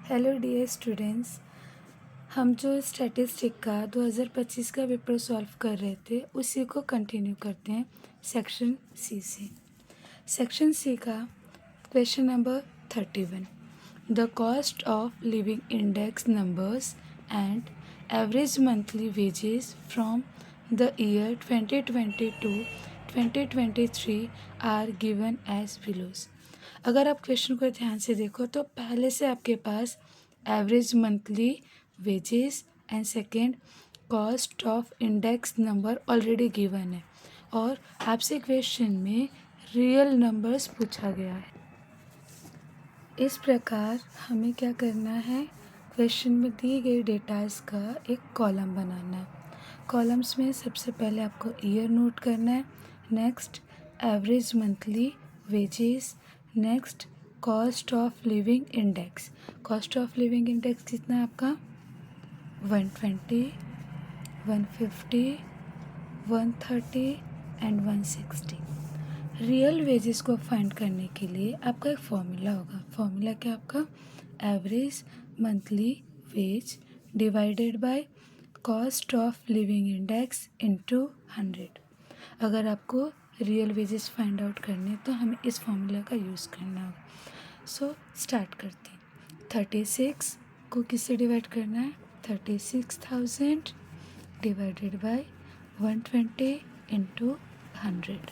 Hello dear students, हम जो statistic का 2025 का पेपर सॉल्व कर रहे थे उसी को कंटिन्यू करते हैं सेक्शन सी से। सेक्शन सी का question number 31, the cost of living index numbers and average monthly wages from the year 2022-2023 are given as below. अगर आप क्वेश्चन को ध्यान से देखो तो पहले से आपके पास average monthly wages and second cost of index number already given है और आपसे क्वेश्चन में रियल नंबर्स पूछा गया है। इस प्रकार हमें क्या करना है, क्वेश्चन में दी गई डेटास का एक कॉलम बनाना है। कॉलम्स में सबसे पहले आपको ईयर नोट करना है, next average monthly wages, next cost of living index. Cost of living index कितना है आपका 120, 150, 130 एंड 160। रियल वेजेस को फाइंड करने के लिए आपका एक फॉर्मूला होगा। फॉर्मूला क्या आपका, average monthly wage divided by cost of living index into 100। अगर आपको रियल वेजेस फाइंड आउट करने तो हमें इस फॉर्मूला का यूज़ करना होगा। सो स्टार्ट करते हैं। 36 को किससे डिवाइड करना है, 36,000 डिवाइडेड बाय 120 इंटू 100।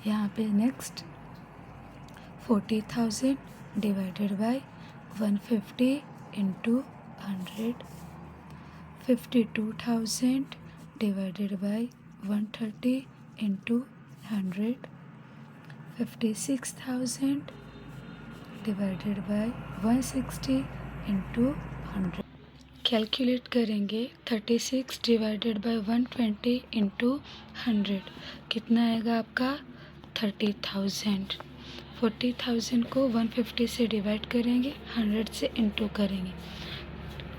यहाँ पे next 40,000 divided by 150 into 100, 52,000 divided by 130 into 100, 56,000 divided by 160 into 100। Calculate करेंगे 36 डिवाइडेड बाय 120 इंटू 100 कितना आएगा आपका 30,000। 40,000 को 150 से डिवाइड करेंगे, 100 से इंटू करेंगे,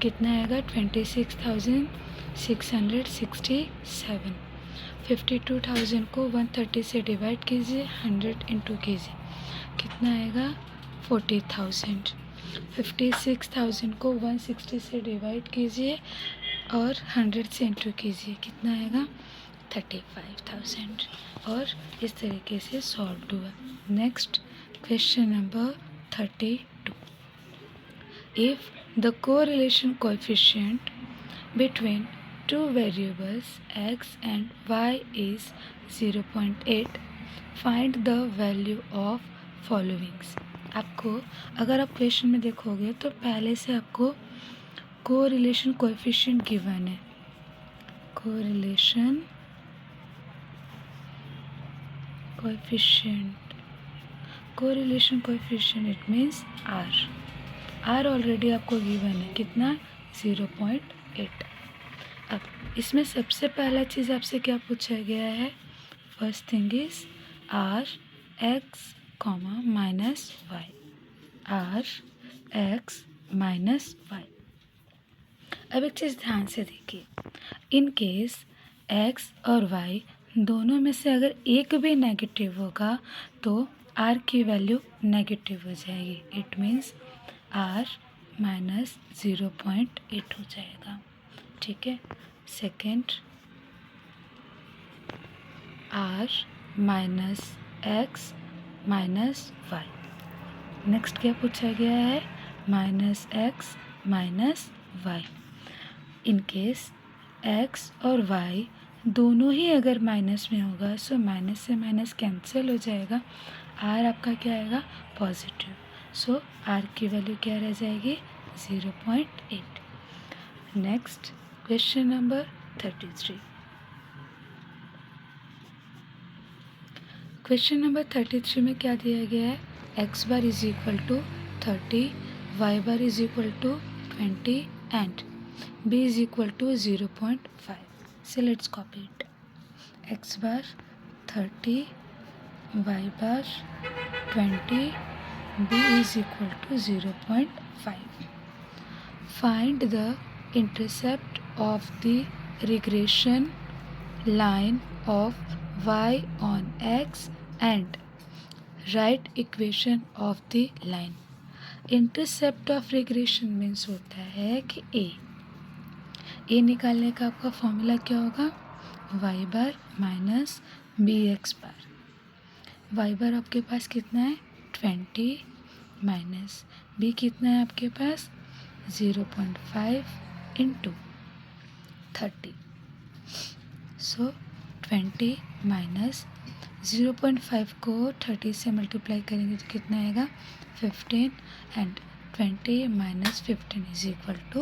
कितना आएगा 26,667। 52,000 को 130 से डिवाइड कीजिए, 100 इंटू कीजिए, कितना आएगा 40,000। 56,000 को 160 से डिवाइड कीजिए और 100 से इंटू कीजिए, कितना आएगा 35,000। और इस तरीके से सॉल्व हुआ। Next question number 32, if the correlation coefficient between two variables x and y is 0.8, find the value of followings। आपको अगर आप क्वेश्चन में देखोगे तो पहले से आपको कोरिलेशन कोएफिशिएंट गिवन है। Correlation coefficient it means r already आपको गिवन है, कितना 0.8। अब इसमें सबसे पहला चीज़ आपसे क्या पूछा गया है, first thing is r x comma minus y, r x minus y. अब एक चीज़ ध्यान से देखिए, इन केस एक्स और वाई दोनों में से अगर एक भी नेगेटिव होगा तो आर की वैल्यू नेगेटिव हो जाएगी। इट मीन्स आर माइनस 0.8 हो जाएगा, ठीक है। Second, r minus x minus y. Next क्या पूछा गया है, minus x minus y. In case x और वाई दोनों ही अगर माइनस में होगा सो माइनस से माइनस कैंसिल हो जाएगा, आर आपका क्या आएगा पॉजिटिव। सो आर की वैल्यू क्या रह जाएगी 0.8। Next question number 33। Question number 33 में क्या दिया गया है, x bar is equal to 30, y bar is equal to 20 and b is equal to 0.5। So let's copy it. X bar 30, Y bar 20, B is equal to 0.5. Find the intercept of the regression line of Y on X and write equation of the line। Intercept of regression means होता है कि ए निकालने का आपका formula क्या होगा, Y बार minus B x बार। Y बार आपके पास कितना है 20 माइनस बी कितना है आपके पास 0.5 इंटू 30। सो 20 माइनस 0.5 को 30 से मल्टीप्लाई करेंगे तो कितना आएगा 15 and 20 minus 15 is equal to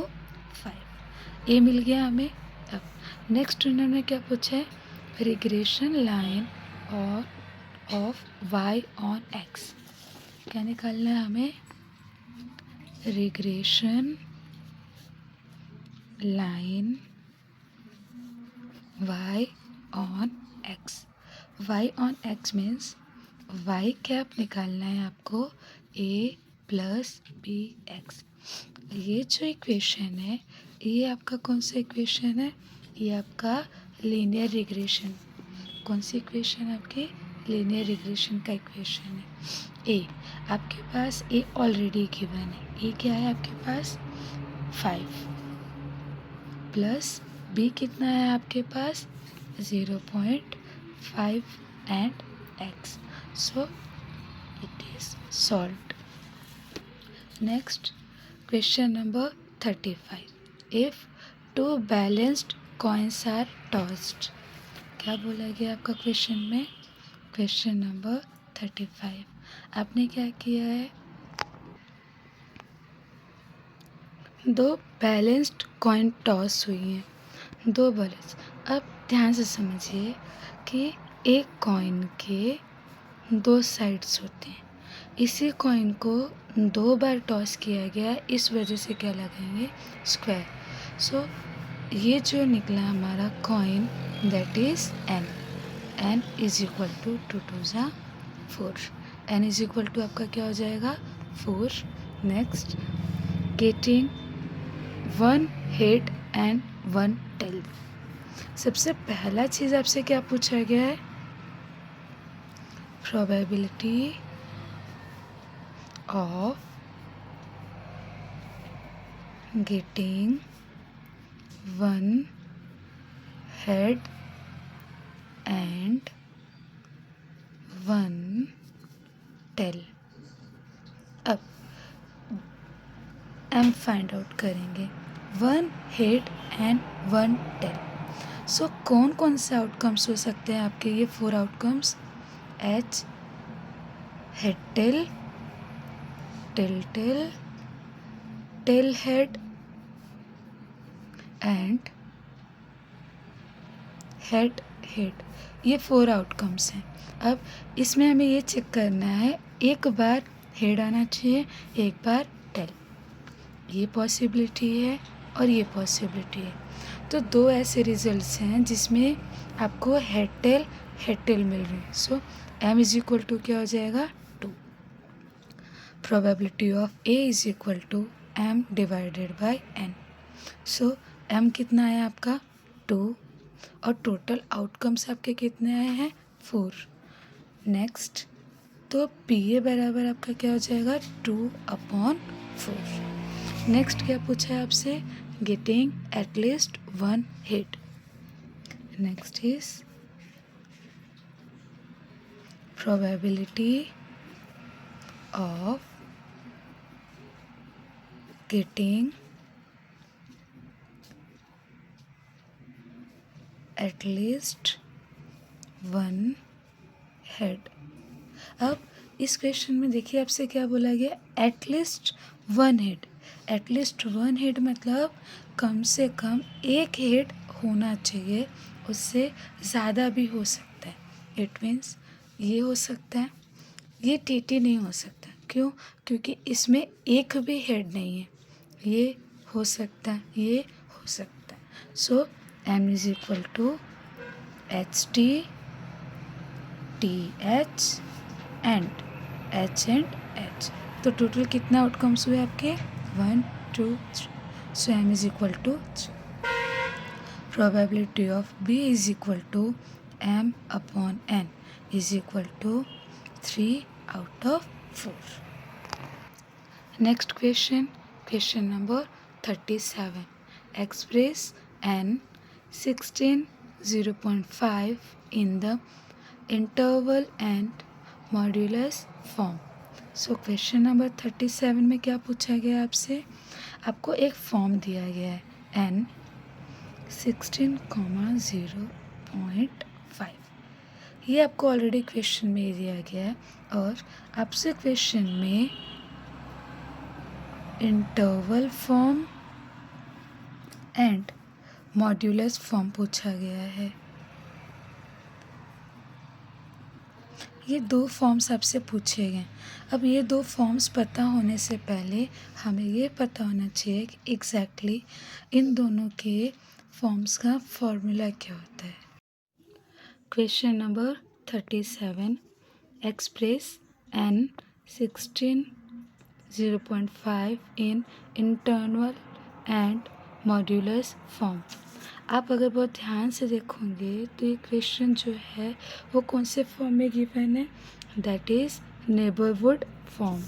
5। ये मिल गया हमें। अब नेक्स्ट उन्होंने क्या पूछा है, रिग्रेशन लाइन और ऑफ y ऑन x। क्या निकालना है हमें, regression line y on x। y on x means y cap निकालना है आपको a प्लस बी एक्स। ये जो इक्वेशन है ये आपका कौन सा इक्वेशन है, ये आपका लीनियर रिग्रेशन। कौन सी इक्वेशन है आपकी, लीनियर रिग्रेशन का इक्वेशन है। ए आपके पास ए ऑलरेडी गिवन है, ए क्या है आपके पास 5 प्लस बी कितना है आपके पास 0.5 and x. So it is solved. Next question number 35। If two balanced coins are tossed. क्या बोला गया आपका क्वेश्चन में, क्वेश्चन नंबर 35। आपने क्या किया है, दो बैलेंस्ड कॉइन टॉस हुई हैं, दो बैलेंस। अब ध्यान से समझिए कि एक कॉइन के दो साइड्स होते हैं, इसी कॉइन को दो बार टॉस किया गया, इस वजह से क्या लगाएंगे स्क्वायर। सो ये जो निकला हमारा coin that is n. N is equal to 2 2 ज़ा 4। एन इज इक्वल टू आपका क्या हो जाएगा 4। Next getting 1 head and 1 tail. सबसे पहला चीज़ आपसे क्या पूछा गया है, probability of getting 1 head and 1 tail. अब हम फाइंड आउट करेंगे 1 हेड एंड 1 टेल। सो कौन कौन से आउटकम्स हो सकते हैं आपके, ये 4 outcomes, H head tail, tail tail, tail head and head head, ये 4 आउटकम्स हैं। अब इसमें हमें ये चेक करना है, एक बार हेड आना चाहिए, एक बार टेल। ये पॉसिबिलिटी है और ये पॉसिबिलिटी है। तो दो ऐसे रिजल्ट्स हैं जिसमें आपको हेड टेल मिल रही है। So m is equal to क्या हो जाएगा 2। Probability of a is equal to m divided by n। So m कितना है आपका 2 और टोटल आउटकम्स आपके कितने आए हैं 4। नेक्स्ट तो PA बराबर आपका क्या हो जाएगा 2/4। नेक्स्ट क्या पूछा है आपसे, getting at least 1 hit. Next is probability of getting at least 1 head. अब इस क्वेश्चन में देखिए आपसे क्या बोला गया, एटलीस्ट 1 हेड। एटलीस्ट 1 हेड मतलब कम से कम एक हेड होना चाहिए, उससे ज़्यादा भी हो सकता है। इट मीन्स ये हो सकता है, ये टीटी नहीं हो सकता। क्यों, क्योंकि इसमें एक भी हेड नहीं है। ये हो सकता है, ये हो सकता है। So m is equal to H T T H and H and H. तो टोटल कितना आउटकम्स हुए आपके 1 2 3। So m is equal to 3। Probability of b is equal to m/n is equal to 3/4। Next question, question number 37. Express n 16 0.5 in the interval and modulus form. So question number 37 में क्या पूछा गया आपसे? आपको एक form दिया गया है n 16,0.5. ये आपको ऑलरेडी क्वेश्चन में दिया गया है और आपसे क्वेश्चन में interval form and modulus form पूछा गया है. ये दो फॉर्म्स आपसे पूछे गए. अब ये दो फॉर्म्स पता होने से पहले हमें ये पता होना चाहिए कि एग्जैक्टली इन दोनों के फॉर्म्स का फॉर्मूला क्या होता है. Question number 37. Express n 16 0.5 in interval and modulus form. आप अगर बहुत ध्यान से देखोगे तो ये क्वेश्चन जो है वो कौन से फॉर्म में गिवन है? That is neighbourhood form.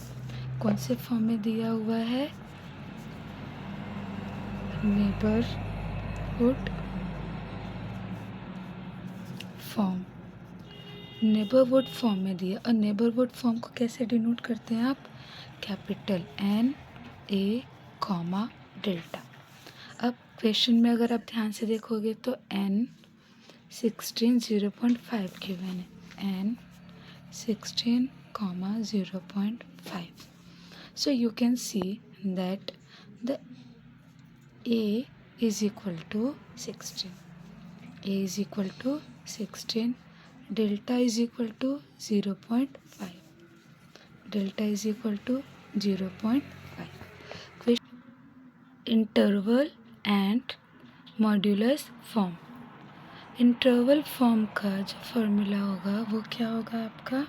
कौन से फॉर्म में दिया हुआ है? Neighbourhood form. नेबरहुड फॉर्म में दिया. और नेबरहुड फॉर्म को कैसे डिनोट करते हैं आप? Capital N A comma delta. अब क्वेश्चन में अगर आप ध्यान से देखोगे तो n 16 0.5 गिवन है. n 16, 0.5. So you can see that the A is equal to 16. A is equal to 16. Delta is equal to 0.5. Delta is equal to 0.5. Interval and modulus form. Interval form का जो formula होगा वो क्या होगा आपका?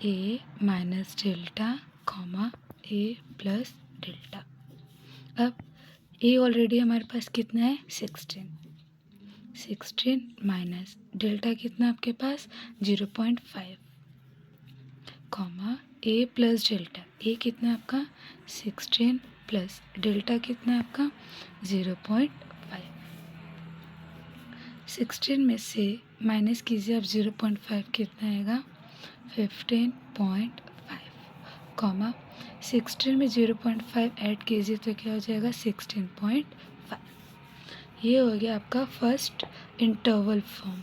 a minus delta comma a plus delta. अब a already हमारे पास कितना है? 16 माइनस डेल्टा कितना आपके पास? 0.5 comma a plus delta. a कितना आपका? 16 प्लस डेल्टा कितना आपका? 0.5. 16 में से माइनस कीजिए आप 0.5 कितना आएगा? 15.5 कॉमा 16 में 0.5 ऐड कीजिए तो क्या हो जाएगा? 16.5. ये हो गया आपका first interval form.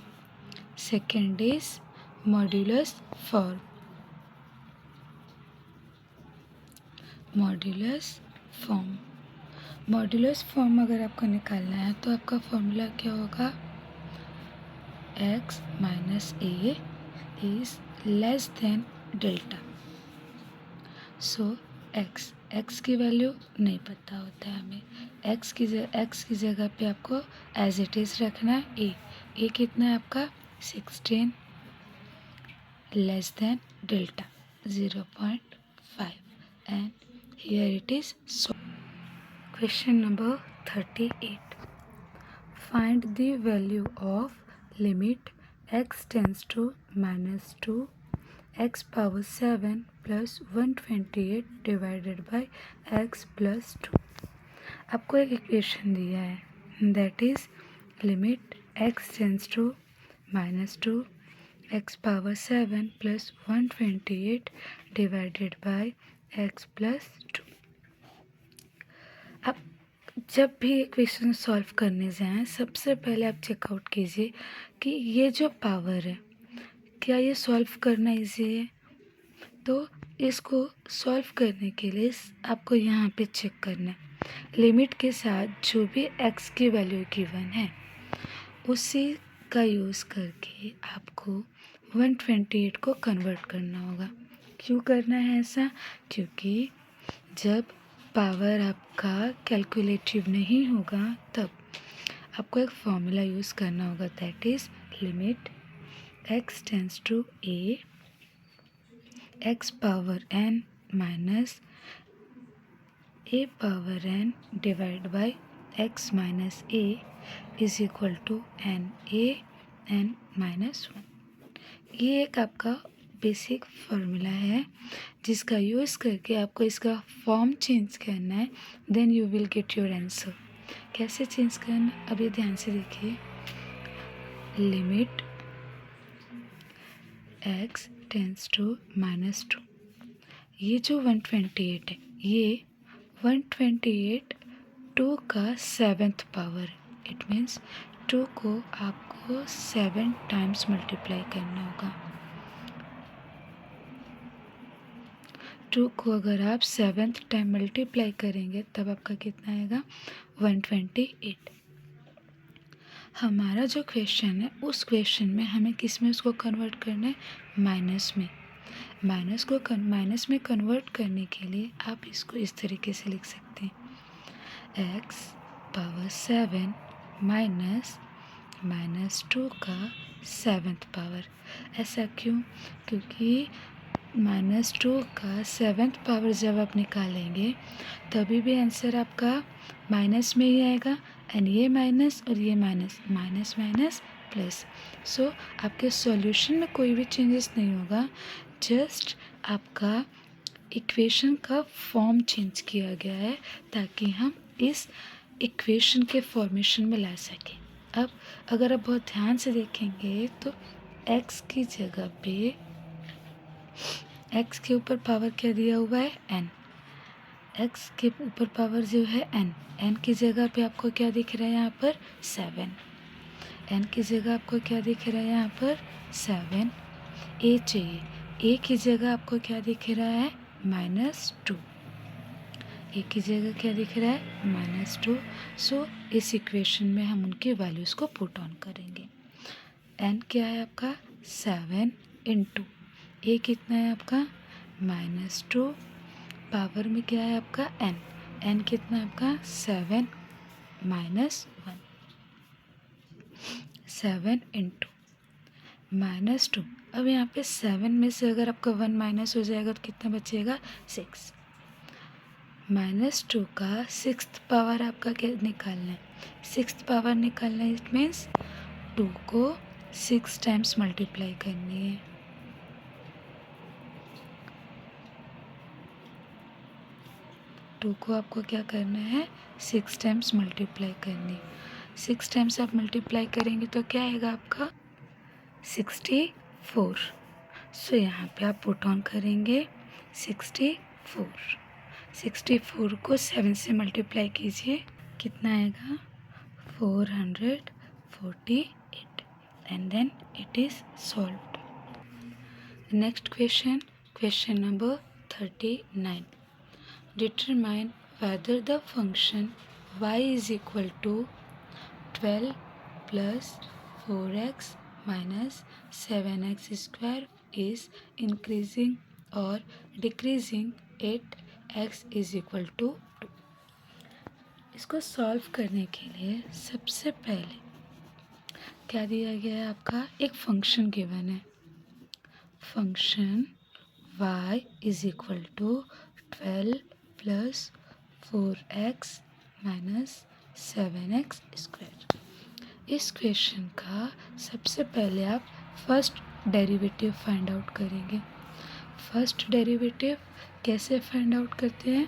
Second is modulus form. Modulus form. Modulus form अगर आपको निकालना है तो आपका फॉर्मूला क्या होगा? x minus A is less than delta. So x की वैल्यू नहीं पता होता है हमें. x की जगह पे आपको एज इट इज़ रखना है a कितना है आपका? 16 less than delta 0.5 and here it is. So question number 38. Find the value of limit x tends to -2 x power 7 plus 128 divided by x plus 2. आपको एक इक्वेशन दिया है that is limit x tends to -2 x power 7 plus 128 divided by x plus 2. अब जब भी equation solve करने जाएं सबसे पहले आप चेकआउट कीजिए कि ये जो पावर है क्या ये सॉल्व करना इजी है. तो इसको सॉल्व करने के लिए आपको यहाँ पे चेक करना है. लिमिट के साथ जो भी x की वैल्यू गिवन है उसी का यूज़ करके आपको 128 को कन्वर्ट करना होगा. क्यों करना है ऐसा? क्योंकि जब पावर आपका कैलकुलेटिव नहीं होगा तब आपको एक फॉर्मूला यूज़ करना होगा that is limit x tends to a x power n minus a power n divide by x minus a is equal to n a n minus 1. ये एक आपका बेसिक फार्मूला है जिसका यूज़ करके आपको इसका फॉर्म चेंज करना है, then you will get your answer. कैसे चेंज करना, अभी ध्यान से देखिए। लिमिट x टेंस टू -2, ये जो 128 है, ये 128 2 का 7th पावर है। इट मीन्स 2 को आपको 7 टाइम्स मल्टीप्लाई करना होगा। 2 को अगर आप 7th टाइम मल्टीप्लाई करेंगे तब आपका कितना आएगा, 128। हमारा जो क्वेश्चन है उस क्वेश्चन में हमें किस में उसको कन्वर्ट करना है, माइनस में। माइनस में कन्वर्ट करने के लिए आप इसको इस तरीके से लिख सकते हैं, x पावर 7 माइनस -2 का 7th पावर। ऐसा क्यों, क्योंकि -2 का 7th पावर जब आप निकालेंगे तभी भी आंसर आपका माइनस में ही आएगा, एंड ये माइनस और ये माइनस, माइनस माइनस प्लस। सो आपके सॉल्यूशन में कोई भी चेंजेस नहीं होगा, जस्ट आपका इक्वेशन का फॉर्म चेंज किया गया है ताकि हम इस इक्वेशन के फॉर्मेशन में ला सकें। अब अगर आप बहुत ध्यान से देखेंगे तो x की जगह पे, x के ऊपर पावर क्या दिया हुआ है, n। x के ऊपर पावर जो है n की जगह पे आपको क्या दिख रहा है यहाँ पर, 7। n की जगह आपको क्या दिख रहा है यहाँ पर, 7। a चाहिए, a की जगह आपको क्या दिख रहा है, -2। a की जगह क्या दिख रहा है, -2। सो इस इक्वेशन में हम उनकी वैल्यूज़ को पुट ऑन करेंगे। n क्या है आपका, 7 इंटू a कितना है आपका, -2, पावर में क्या है आपका n कितना है आपका, 7 -1, 7 इंटू -2। अब यहाँ पे 7 में से अगर आपका 1 माइनस हो जाएगा तो कितना बचेगा, 6। -2 का 6th पावर आपका क्या निकालना है, 6th पावर निकालना है, इट मीन्स 2 को 6 टाइम्स मल्टीप्लाई करनी है। टू को आपको क्या करना है, 6 टाइम्स मल्टीप्लाई करनी। 6 टाइम्स आप मल्टीप्लाई करेंगे तो क्या आएगा आपका, 64। सो यहाँ पे आप पुट ऑन करेंगे 64। 64 को 7 से मल्टीप्लाई कीजिए, कितना आएगा, 448, and then it is solved. Next question, question number 39। Determine whether the function y is equal to 12 plus 4x minus 7x square is increasing or decreasing at x is equal to 2। इसको solve करने के लिए सबसे पहले क्या दिया गया है, आपका एक फंक्शन गिवन है। Function y is equal to 12 plus 4x minus 7x square. इस क्वेश्चन का सबसे पहले आप फर्स्ट डेरिवेटिव फाइंड आउट करेंगे। फर्स्ट डेरिवेटिव कैसे फाइंड आउट करते हैं,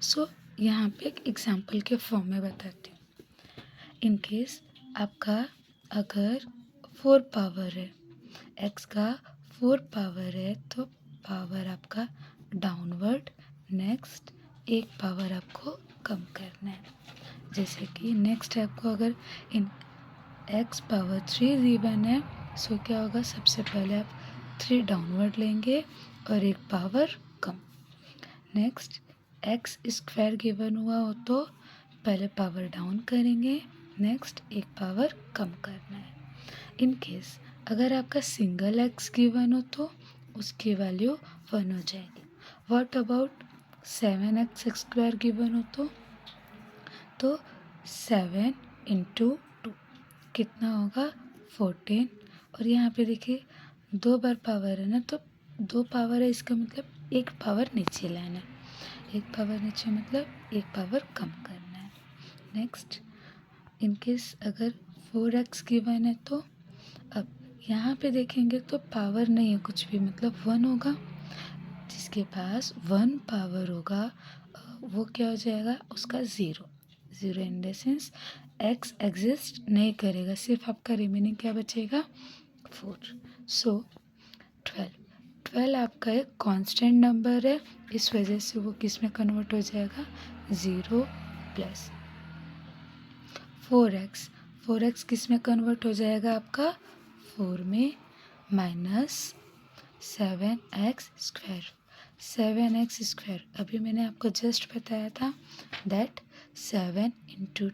सो यहाँ पे एक एग्जांपल के फॉर्म में बताती हूँ। इन केस आपका अगर 4 पावर है, x का 4 पावर है तो पावर आपका डाउनवर्ड, नेक्स्ट एक पावर आपको कम करना है। जैसे कि नेक्स्ट आपको अगर इन x पावर 3 गिवन है, सो क्या होगा, सबसे पहले आप 3 डाउनवर्ड लेंगे और एक पावर कम। नेक्स्ट x स्क्वायर गिवन हुआ हो तो पहले पावर डाउन करेंगे, नेक्स्ट एक पावर कम करना है। इन केस अगर आपका सिंगल x गिवन हो तो उसकी वैल्यू 1 हो जाएगी। What about 7x square given हो तो 7 इंटू 2 कितना होगा, 14। और यहाँ पे देखिए 2 बार पावर है ना, तो 2 पावर है, इसका मतलब एक पावर नीचे लाना है। एक पावर नीचे मतलब एक पावर कम करना है। नेक्स्ट इनकेस अगर 4x गिवन है तो अब यहाँ पे देखेंगे तो पावर नहीं है कुछ भी, मतलब 1 होगा। जिसके पास 1 पावर होगा वो क्या हो जाएगा, उसका 0 in the sense x exist नहीं करेगा, सिर्फ आपका रिमेनिंग क्या बचेगा 4। सो 12 आपका एक कांस्टेंट नंबर है, इस वजह से वो किस में कन्वर्ट हो जाएगा 0 प्लस 4x किस में कन्वर्ट हो जाएगा आपका 4 में, माइनस 7x²। अभी मैंने आपको जस्ट बताया था दैट 7 × 2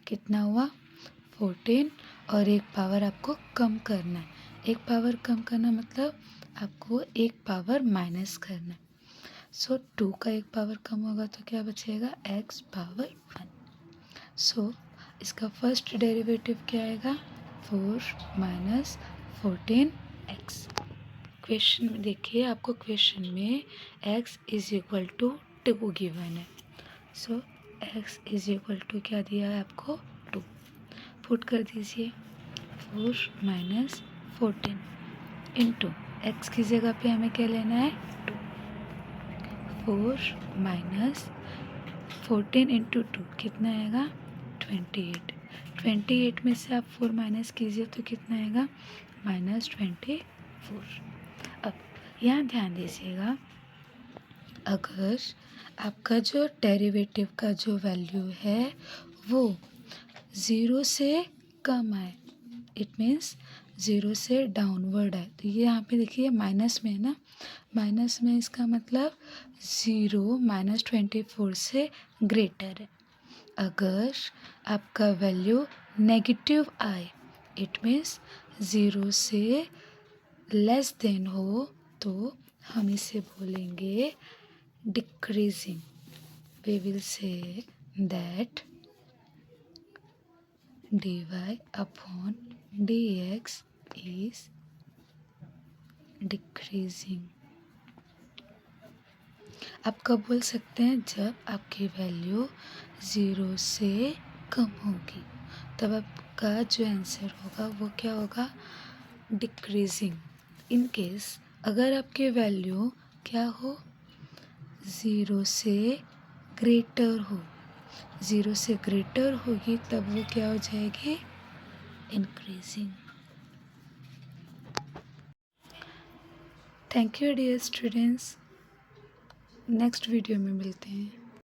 कितना हुआ 14, और एक पावर आपको कम करना है। एक पावर कम करना मतलब आपको एक पावर माइनस करना है। सो 2 का एक पावर कम होगा तो क्या बचेगा x⁻1। सो इसका फर्स्ट डेरिवेटिव क्या आएगा 4 - 14x। क्वेश्चन में देखिए, आपको क्वेश्चन में x = 2 गिवन है। सो x = क्या दिया है आपको 2, पुट कर दीजिए 4 - 14 इंटू x की जगह पे हमें क्या लेना है 2। 4 - 14 इंटू 2 कितना आएगा 28। 28 में से आप 4 माइनस कीजिए तो कितना आएगा -24। अब यहाँ ध्यान दीजिएगा, अगर आपका जो डेरिवेटिव का जो वैल्यू है वो 0 से कम आए, इट मीन्स 0 से डाउनवर्ड है, तो ये यहाँ पे देखिए माइनस में है ना, माइनस में इसका मतलब 0 - 24 से ग्रेटर है। अगर आपका वैल्यू नेगेटिव आए, इट मीन्स 0 से लेस देन हो, तो हम इसे बोलेंगे decreasing. We will say that dy/dx is decreasing. आप कब बोल सकते हैं, जब आपकी वैल्यू 0 से कम होगी, तब आपका जो आंसर होगा वो क्या होगा डिक्रीजिंग। इन केस अगर आपकी वैल्यू क्या हो 0 से ग्रेटर हो, 0 से ग्रेटर होगी तब वो क्या हो जाएगी increasing. Thank you dear students, next video में मिलते हैं।